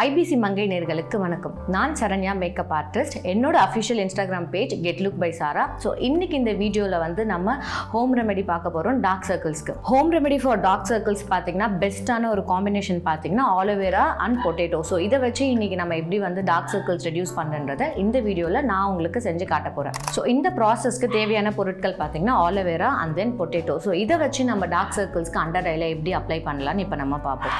IBC Mangai நேயர்களுக்கு வணக்கம். நான் சரண்யா மேக்கப் ஆர்டிஸ்ட். என்னோட official Instagram page get look by Sara. So இன்னைக்கு இந்த வீடியோவில் வந்து நம்ம ஹோம் ரெமெடி பார்க்க போகிறோம் டார்க் சர்க்கிள்ஸ்க்கு. Home remedy for dark circles பார்த்தீங்கன்னா பெஸ்ட்டான ஒரு காம்பினேஷன் பார்த்தீங்கன்னா ஆலோவேரா அண்ட் பொட்டேட்டோ. ஸோ இதை வச்சு இன்னைக்கு நம்ம எப்படி வந்து டார்க் சர்க்கிள்ஸ் ரெடியூஸ் பண்ணுறதை இந்த வீடியோவில் நான் உங்களுக்கு செஞ்சு காட்ட போகிறேன். ஸோ இந்த ப்ராசஸ்க்கு தேவையான பொருட்கள் பார்த்தீங்கன்னா aloe vera and then potato. So இதை வச்சு நம்ம டார்க் சர்க்கிள்ஸ்க்கு அண்டர் ஐல எப்படி அப்ளை பண்ணலான்னு இப்போ நம்ம பார்ப்போம்.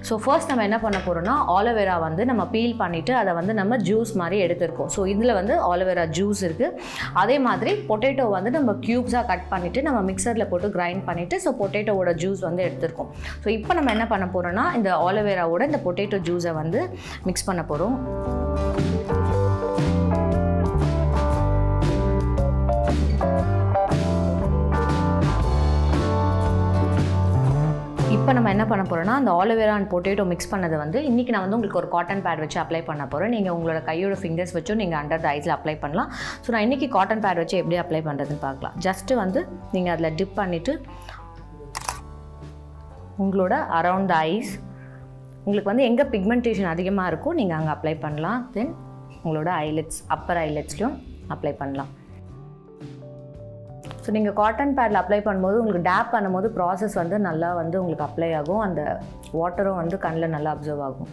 ஸோ ஃபர்ஸ்ட் நம்ம என்ன பண்ண போகிறோம்னா ஆலோவேரா வந்து நம்ம பீல் பண்ணிவிட்டு அதை வந்து நம்ம ஜூஸ் மாதிரி எடுத்துருக்கோம். ஸோ இதில் வந்து ஆலோவேரா ஜூஸ் இருக்குது. அதே மாதிரி பொட்டேட்டோ வந்து நம்ம க்யூப்ஸாக கட் பண்ணிவிட்டு நம்ம மிக்சரில் போட்டு கிரைண்ட் பண்ணிவிட்டு ஸோ பொட்டேட்டோவோட ஜூஸ் வந்து எடுத்துருக்கோம். ஸோ இப்போ நம்ம என்ன பண்ண போகிறோம்னா இந்த ஆலோவேராவோட இந்த பொட்டேட்டோ ஜூஸை வந்து மிக்ஸ் பண்ண போகிறோம். இப்போ நம்ம என்ன பண்ண போகிறோம்னா அந்த ஆலோவேரா அண்ட் பொட்டேட்டோ மிக்ஸ் பண்ணதை வந்து இன்றைக்கி நான் வந்து உங்களுக்கு ஒரு காட்டன் பேட் வச்சு அப்ளை பண்ண போகிறேன். நீங்கள் உங்களோட கையோட ஃபிங்கர்ஸ் வச்சும் நீங்கள் அண்டர் த ஐஸில் அப்ளை பண்ணலாம். ஸோ நான் இன்றைக்கி காட்டன் பேட் வச்சு எப்படி அப்ளை பண்ணுறதுன்னு பார்க்கலாம். ஜஸ்ட்டு வந்து நீங்கள் அதில் டிப் பண்ணிவிட்டு உங்களோட அரவுண்ட் த ஐஸ் உங்களுக்கு வந்து எங்கே பிக்மெண்டேஷன் அதிகமாக இருக்கோ நீங்கள் அங்கே அப்ளை பண்ணலாம். தென் உங்களோட ஐலெட்ஸ் அப்பர் ஐலெட்ஸ்லையும் அப்ளை பண்ணலாம். ஸோ நீங்கள் காட்டன் பேடில் அப்ளை பண்ணும்போது உங்களுக்கு டேப் பண்ணும்போது ப்ராசஸ் வந்து நல்லா வந்து உங்களுக்கு அப்ளை ஆகும். அந்த வாட்டரும் வந்து கண்ணில் நல்லா அப்சர்வ் ஆகும்.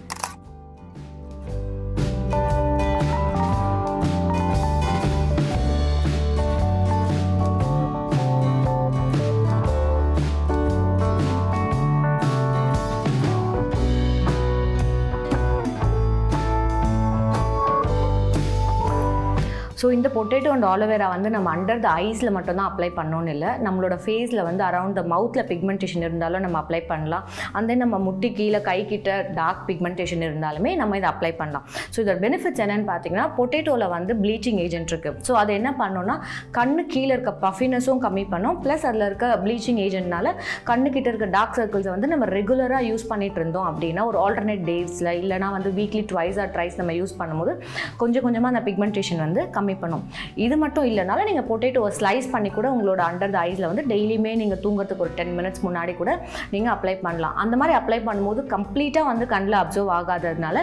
ஸோ இந்த பொட்டேட்டோ அண்ட் ஆலோவேரா வந்து நம்ம அண்டர் த ஐஸில் மட்டும்தான் அப்ளை பண்ணோன்னு இல்லை, நம்மளோட ஃபேஸில் வந்து அரவுண்ட் த மவுத்தில் பிக்மெண்டேஷன் இருந்தாலும் நம்ம அப்ளை பண்ணலாம். அந்த நம்ம முட்டி கீழே கை கிட்ட டார்க் பிக்மெண்டேஷன் இருந்தாலுமே நம்ம இதை அப்ளை பண்ணலாம். ஸோ இதோட பெனிஃபிட்ஸ் என்னென்னு பார்த்தீங்கன்னா பொட்டேட்டோவில் வந்து ப்ளீச்சிங் ஏஜென்ட் இருக்குது. ஸோ அது என்ன பண்ணோன்னா கண்ணு கீழே இருக்க பஃபினஸும் கம்மி பண்ணும். ப்ளஸ் அதில் இருக்க ப்ளீச்சிங் ஏஜென்ட்னால கண்ணுக்கிட்ட இருக்க டார்க் சர்க்கிள்ஸை வந்து நம்ம ரெகுலராக யூஸ் பண்ணிட்டு இருந்தோம் அப்படின்னா ஒரு ஆல்டர்னேட் டேஸில் இல்லைனா வந்து வீக்லி ட்வைஸ் ஆர் ட்ரைஸ் நம்ம யூஸ் பண்ணும்போது கொஞ்சம் கொஞ்சமாக அந்த பிக்மெண்டேஷன் வந்து கம்மி பண்ணும். இது மட்டும் இல்லைனாலும் நீங்கள் பொட்டேட்டோவை ஸ்லைஸ் பண்ணி கூட உங்களோட அண்டர் த ஐஸில் வந்து டெய்லியுமே நீங்கள் தூங்குறதுக்கு ஒரு 10 மினிட்ஸ் முன்னாடி கூட நீங்கள் அப்ளை பண்ணலாம். அந்த மாதிரி அப்ளை பண்ணும்போது கம்ப்ளீட்டாக வந்து கண்ணில் அப்சர்வ் ஆகாததுனால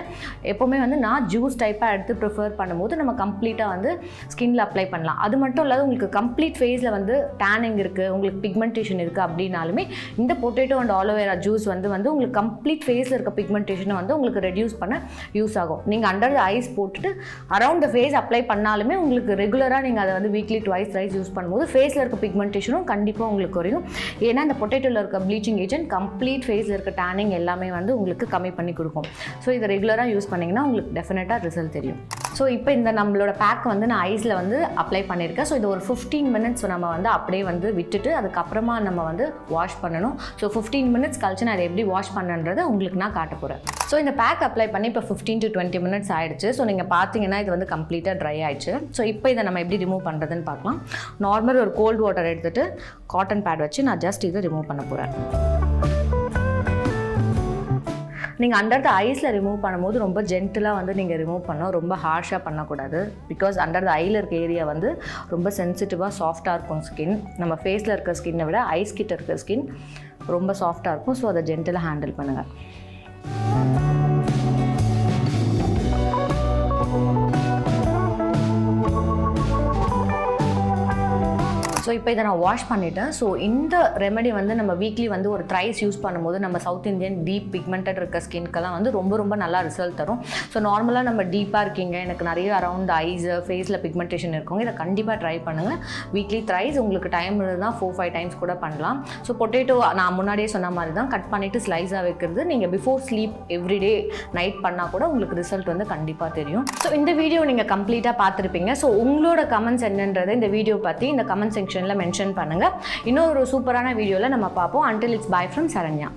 எப்போவுமே வந்து நான் ஜூஸ் டைப்பாக எடுத்து ப்ரிஃபர் பண்ணும்போது நம்ம கம்ப்ளீட்டாக வந்து ஸ்கின்ல அப்ளை பண்ணலாம். அது மட்டும் இல்லாத உங்களுக்கு கம்ப்ளீட் ஃபேஸில் வந்து டேனிங் இருக்குது, உங்களுக்கு பிக்மெண்டேஷன் இருக்குது அப்படின்னாலுமே இந்த பொட்டேட்டோ அண்ட் ஆலோவேரா ஜூஸ் வந்து உங்களுக்கு கம்ப்ளீட் ஃபேஸில் இருக்க பிக்மெண்டேஷனை வந்து உங்களுக்கு ரெடியூஸ் பண்ண யூஸ் ஆகும். நீங்கள் அண்டர் த ஐஸ் போட்டுட்டு அரவுண்ட் த ஃபேஸ் அப்ளை பண்ணாலுமே உங்களுக்கு ரெகுலராக நீங்கள் அதை வந்து வீக்லி ட்வைஸ் ரைஸ் யூஸ் பண்ணும்போது ஃபேஸில் இருக்க பிக்மெண்டேஷனும் கண்டிப்பாக உங்களுக்கு குறையும். ஏன்னா இந்த பொட்டேட்டோவில் இருக்க ப்ளீச்சிங் ஏஜென்ட் கம்ப்ளீட் ஃபேஸில் இருக்க டேனிங் எல்லாமே வந்து உங்களுக்கு கம்மி பண்ணி கொடுக்கும். ஸோ இதை ரெகுலராக யூஸ் பண்ணிங்கன்னா உங்களுக்கு டெஃபினட்டாக ரிசல்ட் தெரியும். ஸோ இப்போ இந்த நம்மளோட பேக் வந்து நான் ஐஸில் வந்து அப்ளை பண்ணியிருக்கேன். ஸோ இது ஒரு 15 மினிட்ஸ் நம்ம வந்து அப்படியே வந்து விட்டுட்டு அதுக்கப்புறமா நம்ம வந்து வாஷ் பண்ணணும். ஸோ 15 மினிட்ஸ் கழிச்சு நான் அதை எப்படி வாஷ் பண்ணுன்றதை உங்களுக்கு நான் காட்ட போகிறேன். ஸோ இந்த பேக் அப்ளை பண்ணி இப்போ 15 to 20 மினிட்ஸ் ஆகிடுச்சு. ஸோ நீங்கள் பார்த்தீங்கன்னா இது வந்து கம்ப்ளீட்டாக ட்ரை ஆகிடுச்சு. ஸோ இப்போ இதை நம்ம எப்படி ரிமூவ் பண்ணுறதுன்னு பார்க்கலாம். நார்மல் ஒரு கோல்டு வாட்டர் எடுத்துகிட்டு காட்டன் பேட் வச்சு நான் ஜஸ்ட் இதை ரிமூவ் பண்ண போகிறேன். நீங்கள் அண்டர் த ஐஸில் ரிமூவ் பண்ணும்போது ரொம்ப ஜென்டிலாக வந்து நீங்கள் ரிமூவ் பண்ணணும், ரொம்ப ஹார்ஷாக பண்ணக்கூடாது. பிகாஸ் அண்டர் த ஐயில் இருக்க ஏரியா வந்து ரொம்ப சென்சிட்டிவாக சாஃப்டாக இருக்கும் ஸ்கின். நம்ம ஃபேஸில் இருக்க ஸ்கின்னை விட ஐஸ் கிட்ட இருக்க ஸ்கின் ரொம்ப சாஃப்டாக இருக்கும். ஸோ அதை ஜென்டிலாக ஹேண்டில் பண்ணுங்கள். ஸோ இப்போ இதை நான் வாஷ் பண்ணிவிட்டேன். ஸோ இந்த ரெமெடி வந்து நம்ம வீக்லி வந்து ஒரு த்ரைஸ் யூஸ் பண்ணும்போது நம்ம சவுத் இந்தியன் டீப் பிக்மெண்டட் இருக்க ஸ்கின்க்கெல்லாம் வந்து ரொம்ப நல்லா ரிசல்ட் தரும். ஸோ நார்மலாக நம்ம டீப்பாக இருக்கீங்க, எனக்கு நிறைய அரவுண்ட் ஐஸ் ஃபேஸில் பிக்மெண்டேஷன் இருக்குங்க, இதை கண்டிப்பாக ட்ரை பண்ணுங்கள். வீக்லி த்ரைஸ் உங்களுக்கு டைம் இருந்தால் 4-5 டைம்ஸ் கூட பண்ணலாம். ஸோ பொட்டேட்டோ நான் முன்னாடியே சொன்ன மாதிரி தான் கட் பண்ணிவிட்டு ஸ்லைஸாக வைக்கிறது. நீங்கள் பிஃபோர் ஸ்லீப் எவ்ரிடே நைட் பண்ணால் கூட உங்களுக்கு ரிசல்ட் வந்து கண்டிப்பாக தெரியும். ஸோ இந்த வீடியோ நீங்கள் கம்ப்ளீட்டாக பார்த்துருப்பீங்க. ஸோ உங்களோட கமெண்ட்ஸ் என்னன்றது இந்த வீடியோ பற்றி இந்த கமெண்ட் செக்ஷன் மென்ஷன் பண்ணுங்க. இன்னொரு சூப்பரான வீடியோல நம்ம பார்ப்போம். Until it's bye from Saranya.